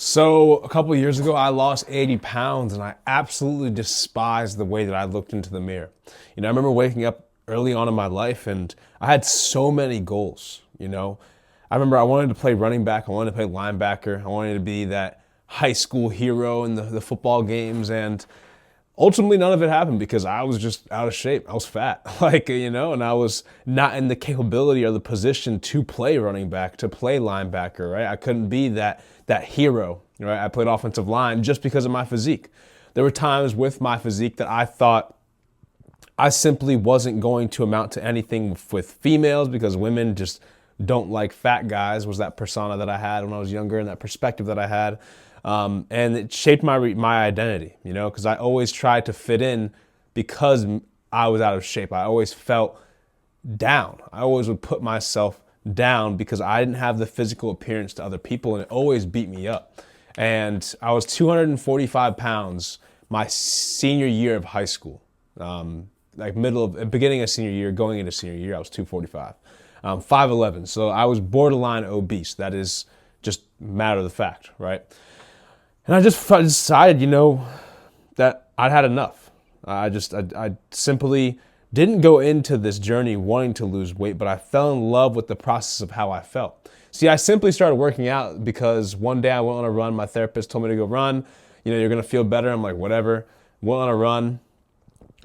So a couple of years ago, I lost 80 pounds and I absolutely despised the way that I looked into the mirror. I remember waking up early on in my life and I had so many goals. I remember I wanted to play running back, I wanted to play linebacker, I wanted to be that high school hero in the football games, and ultimately none of it happened because I was just out of shape. I was fat, and I was not in the capability or the position to play running back, to play linebacker, right? I couldn't be that hero, right? I played offensive line just because of my physique. There were times with my physique that I thought I simply wasn't going to amount to anything with females because women just don't like fat guys, was that persona that I had when I was younger and that perspective that I had. And it shaped my identity, because I always tried to fit in because I was out of shape. I always felt down. I always would put myself down because I didn't have the physical appearance to other people, and it always beat me up. And I was 245 pounds my senior year of high school. Beginning of senior year, going into senior year, I was 245. 5'11", so I was borderline obese. That is just matter of the fact, right? And I decided, that I'd had enough. I simply didn't go into this journey wanting to lose weight, but I fell in love with the process of how I felt. See, I simply started working out because one day I went on a run. My therapist told me to go run. You're going to feel better. I'm like, whatever. Went on a run,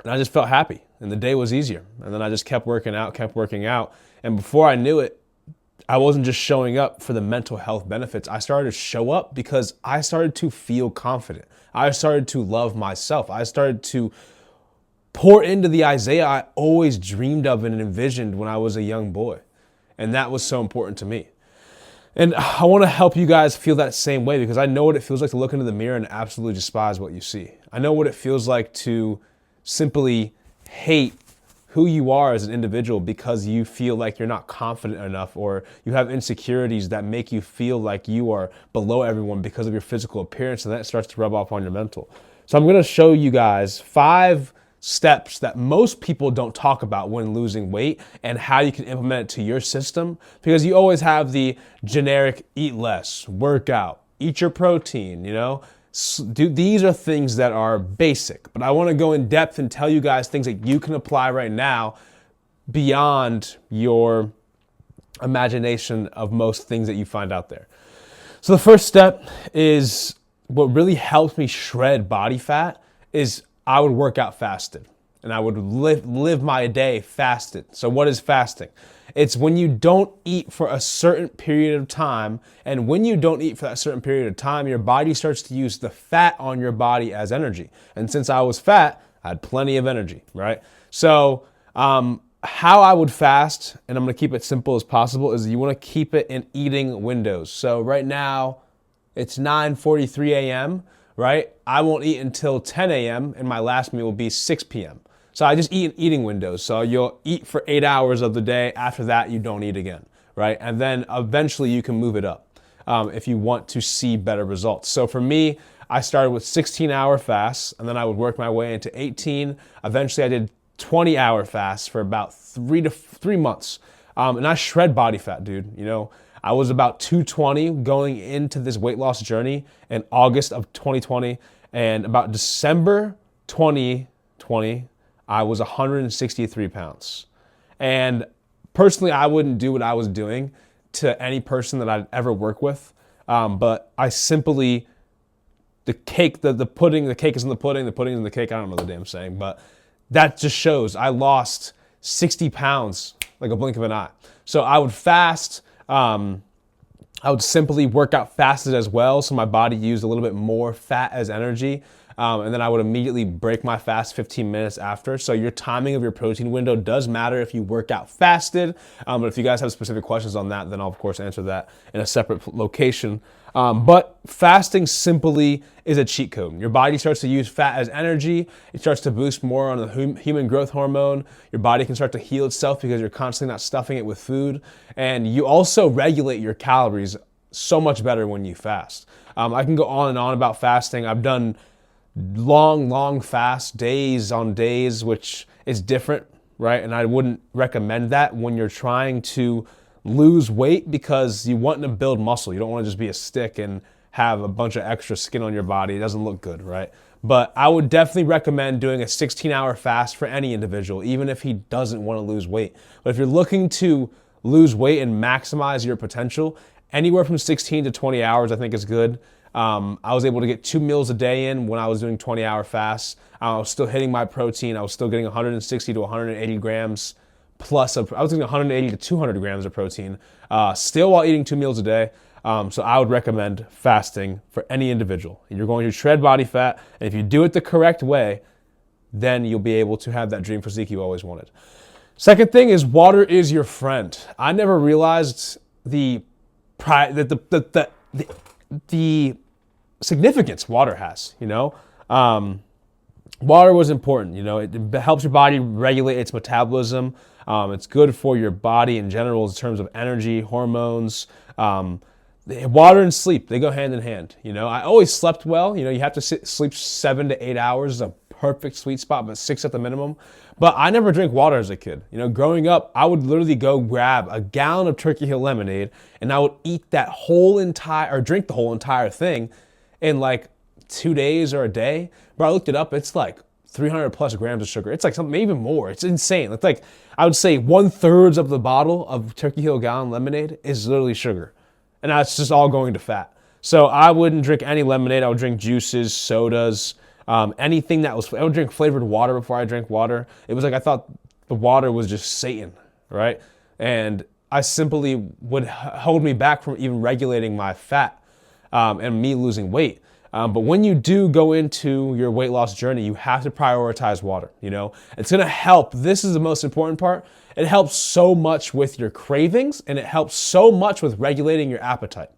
and I just felt happy, and the day was easier. And then I just kept working out. And before I knew it, I wasn't just showing up for the mental health benefits. I started to show up because I started to feel confident. I started to love myself. I started to pour into the Isaiah I always dreamed of and envisioned when I was a young boy. And that was so important to me. And I want to help you guys feel that same way because I know what it feels like to look into the mirror and absolutely despise what you see. I know what it feels like to simply hate who you are as an individual because you feel like you're not confident enough, or you have insecurities that make you feel like you are below everyone because of your physical appearance, and that starts to rub off on your mental. So I'm going to show you guys 5 steps that most people don't talk about when losing weight and how you can implement it to your system, because you always have the generic eat less, work out, eat your protein, These are things that are basic, but I want to go in depth and tell you guys things that you can apply right now beyond your imagination of most things that you find out there. So the first step is what really helps me shred body fat is I would work out fasted, and I would live my day fasted. So what is fasting? It's when you don't eat for a certain period of time, and when you don't eat for that certain period of time, your body starts to use the fat on your body as energy. And since I was fat, I had plenty of energy, right? So how I would fast, and I'm going to keep it simple as possible, is you want to keep it in eating windows. So right now, it's 9:43 a.m., right? I won't eat until 10 a.m., and my last meal will be 6 p.m. So I just eat in eating windows. So you'll eat for 8 hours of the day. After that, you don't eat again, right? And then eventually you can move it up if you want to see better results. So for me, I started with 16-hour fasts, and then I would work my way into 18. Eventually, I did 20-hour fasts for about 3 months. And I shred body fat, dude. I was about 220 going into this weight loss journey in August of 2020. And about December 2020, I was 163 pounds. And personally, I wouldn't do what I was doing to any person that I'd ever work with. But I simply, the cake is in the pudding, the pudding is in the cake. I don't know the damn saying, but that just shows I lost 60 pounds like a blink of an eye. So I would fast. I would simply work out fasted as well, so my body used a little bit more fat as energy. And then I would immediately break my fast 15 minutes after. So your timing of your protein window does matter if you work out fasted. But if you guys have specific questions on that, then I'll of course answer that in a separate location. But fasting simply is a cheat code. Your body starts to use fat as energy. It starts to boost more on the human growth hormone. Your body can start to heal itself because you're constantly not stuffing it with food. And you also regulate your calories so much better when you fast. I can go on and on about fasting. I've done long fast, days on days, which is different, right? And I wouldn't recommend that when you're trying to lose weight because you want to build muscle. You don't want to just be a stick and have a bunch of extra skin on your body. It doesn't look good, right? But I would definitely recommend doing a 16-hour fast for any individual, even if he doesn't want to lose weight. But if you're looking to lose weight and maximize your potential, anywhere from 16 to 20 hours I think is good. I was able to get 2 meals a day in when I was doing 20-hour fasts. I was still hitting my protein. I was still getting 160 to 180 grams plus of, I was getting 180 to 200 grams of protein, still while eating 2 meals a day. So I would recommend fasting for any individual. You're going to shred body fat, and if you do it the correct way, then you'll be able to have that dream physique you always wanted. Second thing is water is your friend. I never realized the significance water has, you know. Water was important, you know. It helps your body regulate its metabolism. It's good for your body in general in terms of energy, hormones. Water and sleep, they go hand in hand. You know, I always slept well. You know, you have to sleep 7 to 8 hours is a perfect sweet spot, but 6 at the minimum. But I never drank water as a kid. You know, growing up, I would literally go grab a gallon of Turkey Hill lemonade and I would eat that whole entire, or drink the whole entire thing in like 2 days or a day. But I looked it up, it's like 300 plus grams of sugar. It's like something even more. It's insane. It's like, I would say 1/3 of the bottle of Turkey Hill gallon lemonade is literally sugar. And that's just all going to fat. So I wouldn't drink any lemonade. I would drink juices, sodas, anything that was, I would drink flavored water before I drank water. It was like, I thought the water was just Satan, right? And I simply would hold me back from even regulating my fat and me losing weight. But when you do go into your weight loss journey, you have to prioritize water, you know? It's gonna help. This is the most important part. It helps so much with your cravings and it helps so much with regulating your appetite.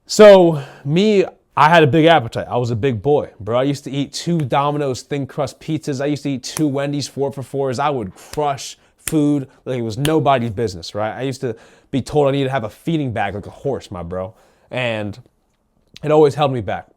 So me, I had a big appetite. I was a big boy, bro. I used to eat 2 Domino's thin crust pizzas. I used to eat 2 Wendy's 4-for-4s. I would crush food like it was nobody's business, right? I used to be told I needed to have a feeding bag like a horse, my bro. And it always held me back.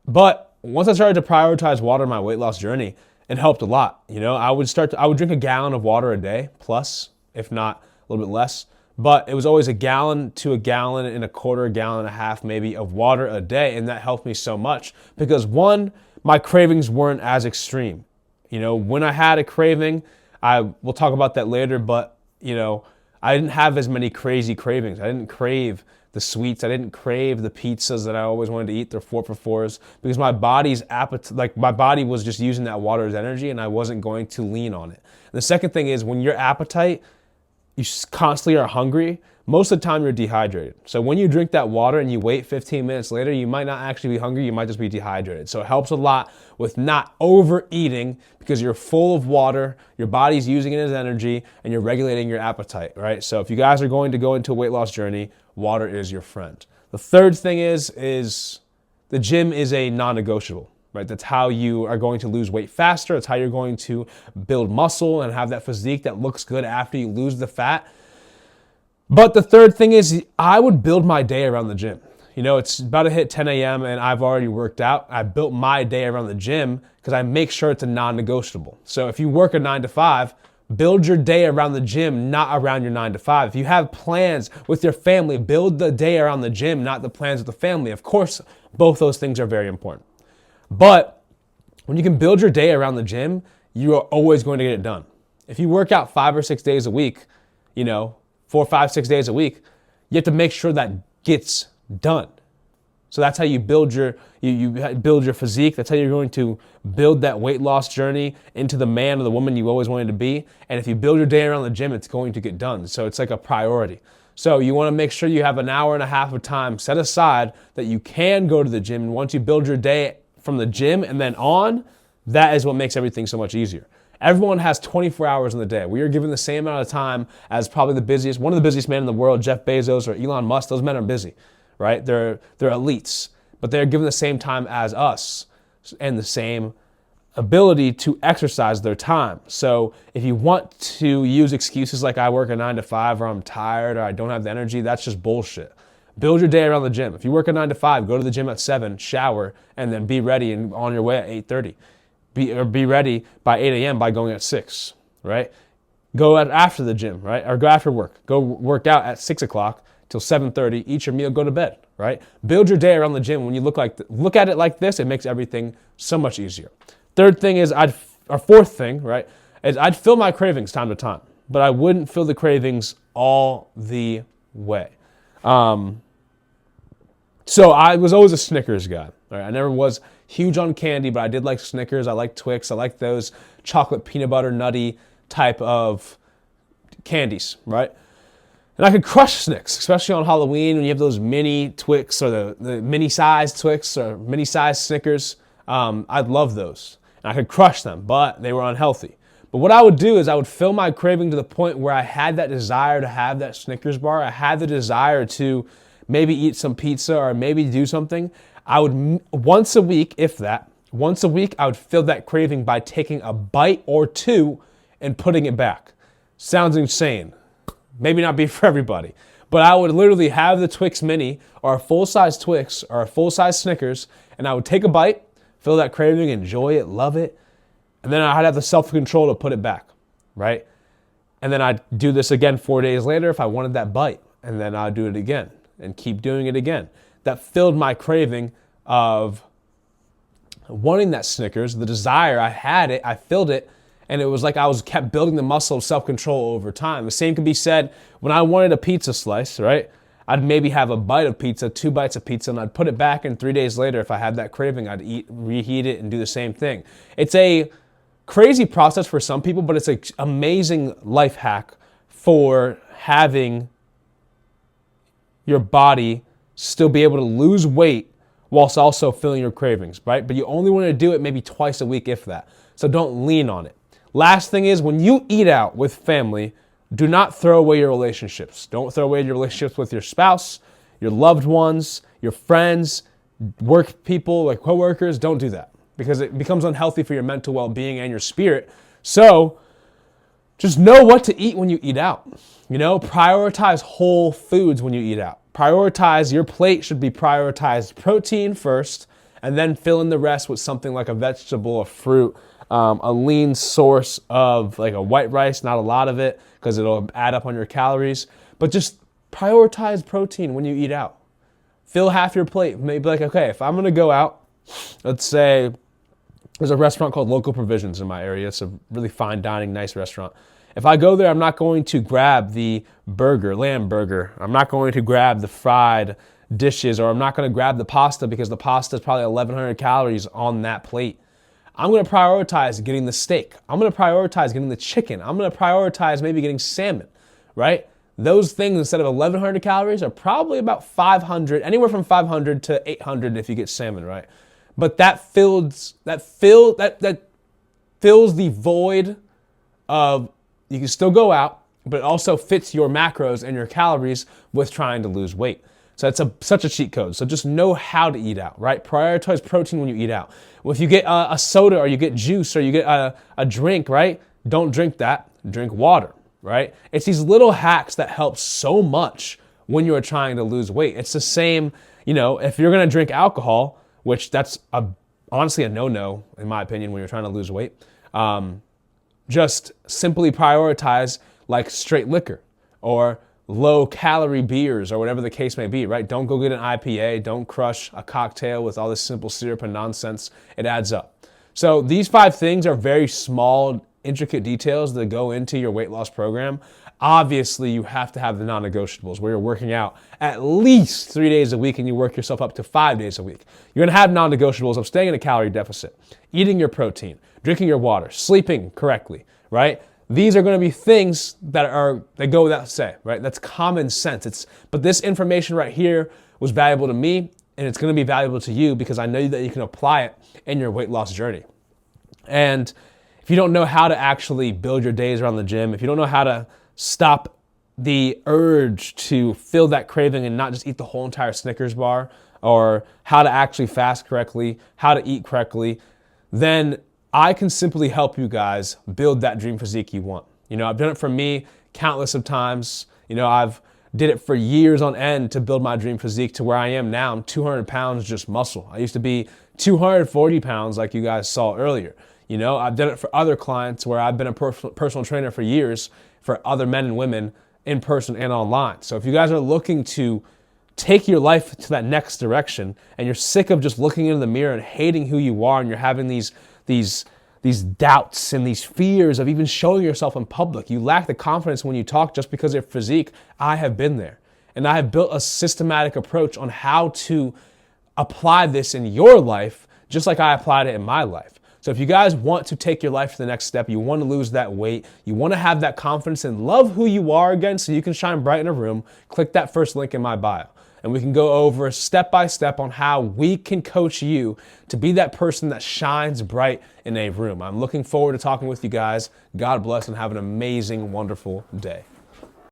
But once I started to prioritize water in my weight loss journey, it helped a lot. You know, I would drink a gallon of water a day plus, if not a little bit less. But it was always a gallon to a gallon and a quarter, a gallon and a half maybe of water a day. And that helped me so much because one, my cravings weren't as extreme. You know, when I had a craving, we'll talk about that later, but you know, I didn't have as many crazy cravings. I didn't crave the sweets. I didn't crave the pizzas that I always wanted to eat, the 4-for-4s, because my body's appetite, like my body was just using that water as energy and I wasn't going to lean on it. And the second thing is when your appetite, you constantly are hungry, most of the time you're dehydrated. So when you drink that water and you wait 15 minutes later, you might not actually be hungry, you might just be dehydrated. So it helps a lot with not overeating because you're full of water, your body's using it as energy, and you're regulating your appetite, right? So if you guys are going to go into a weight loss journey, water is your friend. The third thing is the gym is a non-negotiable, right? That's how you are going to lose weight faster. It's how you're going to build muscle and have that physique that looks good after you lose the fat. But the third thing is I would build my day around the gym. You know, it's about to hit 10 a.m. and I've already worked out. I built my day around the gym because I make sure it's a non-negotiable. So if you work a 9 to 5, build your day around the gym, not around your 9 to 5. If you have plans with your family, build the day around the gym, not the plans with the family. Of course, both those things are very important. But when you can build your day around the gym, you are always going to get it done. If you work out 5 or 6 days a week, you know, 4, 5, 6 days a week, you have to make sure that gets done. So that's how you build your build your physique. That's how you're going to build that weight loss journey into the man or the woman you always wanted to be. And if you build your day around the gym, it's going to get done. So it's like a priority. So you want to make sure you have an hour and a half of time set aside that you can go to the gym. And once you build your day from the gym and then on, that is what makes everything so much easier. Everyone has 24 hours in the day. We are given the same amount of time as probably one of the busiest men in the world, Jeff Bezos or Elon Musk. Those men are busy, right? They're elites, but they're given the same time as us and the same ability to exercise their time. So if you want to use excuses like I work a 9 to 5 or I'm tired or I don't have the energy, that's just bullshit. Build your day around the gym. If you work a 9 to 5, go to the gym at 7, shower, and then be ready and on your way at 8:30. Be ready by 8 a.m. by going at 6, right? Go after the gym, right? Or go after work. Go work out at 6 o'clock till 7:30, eat your meal, go to bed, right? Build your day around the gym. When you look at it like this, it makes everything so much easier. Fourth thing, right, is I'd fill my cravings time to time, but I wouldn't fill the cravings all the way. So I was always a Snickers guy. Right? I never was huge on candy, but I did like Snickers. I like Twix. I like those chocolate peanut butter nutty type of candies, right? And I could crush Snicks, especially on Halloween when you have those mini Twix or the mini-sized Twix or mini-sized Snickers. I'd love those. And I could crush them, but they were unhealthy. But what I would do is I would fill my craving to the point where I had that desire to have that Snickers bar. I had the desire to maybe eat some pizza or maybe do something. I would, once a week, I would fill that craving by taking a bite or two and putting it back. Sounds insane. Maybe not be for everybody. But I would literally have the Twix Mini or a full-size Twix or a full-size Snickers, and I would take a bite, fill that craving, enjoy it, love it, and then I'd have the self-control to put it back, right? And then I'd do this again 4 days later if I wanted that bite, and then I'd do it again and keep doing it again. That filled my craving of wanting that Snickers, the desire. I had it, I filled it, and it was like I kept building the muscle of self-control over time. The same could be said when I wanted a pizza slice, right? I'd maybe have a bite of pizza, 2 bites of pizza, and I'd put it back, and 3 days later, if I had that craving, I'd reheat it, and do the same thing. It's a crazy process for some people, but it's an amazing life hack for having your body still be able to lose weight whilst also filling your cravings, right? But you only want to do it maybe twice a week, if that. So don't lean on it. Last thing is, when you eat out with family, do not throw away your relationships. Don't throw away your relationships with your spouse, your loved ones, your friends, work people, like coworkers. Don't do that because it becomes unhealthy for your mental well-being and your spirit. So just know what to eat when you eat out. You know, prioritize whole foods when you eat out. Your plate should be prioritized protein first, and then fill in the rest with something like a vegetable, a fruit, a lean source of like a white rice, not a lot of it because it'll add up on your calories. But just prioritize protein when you eat out. Fill half your plate. Maybe like, okay, if I'm going to go out, let's say there's a restaurant called Local Provisions in my area. It's a really fine dining, nice restaurant. If I go there, I'm not going to grab the lamb burger. I'm not going to grab the fried dishes, or I'm not going to grab the pasta because the pasta is probably 1,100 calories on that plate. I'm going to prioritize getting the steak. I'm going to prioritize getting the chicken. I'm going to prioritize maybe getting salmon, right? Those things, instead of 1,100 calories, are probably about 500, anywhere from 500 to 800 if you get salmon, right? But that fills the void of, you can still go out, but it also fits your macros and your calories with trying to lose weight. So it's such a cheat code. So just know how to eat out, right? Prioritize protein when you eat out. Well, if you get a soda or you get juice or you get a drink, right? Don't drink that. Drink water, right? It's these little hacks that help so much when you're trying to lose weight. It's the same, if you're going to drink alcohol, which that's honestly a no-no in my opinion when you're trying to lose weight. Just simply prioritize like straight liquor or low-calorie beers or whatever the case may be, right? Don't go get an IPA. Don't crush a cocktail with all this simple syrup and nonsense. It adds up. So these 5 things are very small, intricate details that go into your weight loss program. Obviously, you have to have the non-negotiables where you're working out at least 3 days a week and you work yourself up to 5 days a week. You're going to have non-negotiables of staying in a calorie deficit, eating your protein, drinking your water, sleeping correctly, right? These are going to be things that go without say, right? That's common sense. But this information right here was valuable to me, and it's going to be valuable to you because I know that you can apply it in your weight loss journey. And if you don't know how to actually build your days around the gym, if you don't know how to stop the urge to fill that craving and not just eat the whole entire Snickers bar, or how to actually fast correctly, how to eat correctly, then I can simply help you guys build that dream physique you want. I've done it for me countless of times. I've did it for years on end to build my dream physique to where I am now. I'm 200 pounds just muscle. I used to be 240 pounds like you guys saw earlier. I've done it for other clients where I've been a personal trainer for years for other men and women in person and online. So if you guys are looking to take your life to that next direction, and you're sick of just looking into the mirror and hating who you are, and you're having these doubts and these fears of even showing yourself in public. You lack the confidence when you talk just because of your physique. I have been there. And I have built a systematic approach on how to apply this in your life, just like I applied it in my life. So if you guys want to take your life to the next step, you want to lose that weight, you want to have that confidence and love who you are again so you can shine bright in a room, click that first link in my bio. And we can go over step by step on how we can coach you to be that person that shines bright in a room. I'm looking forward to talking with you guys. God bless and have an amazing, wonderful day.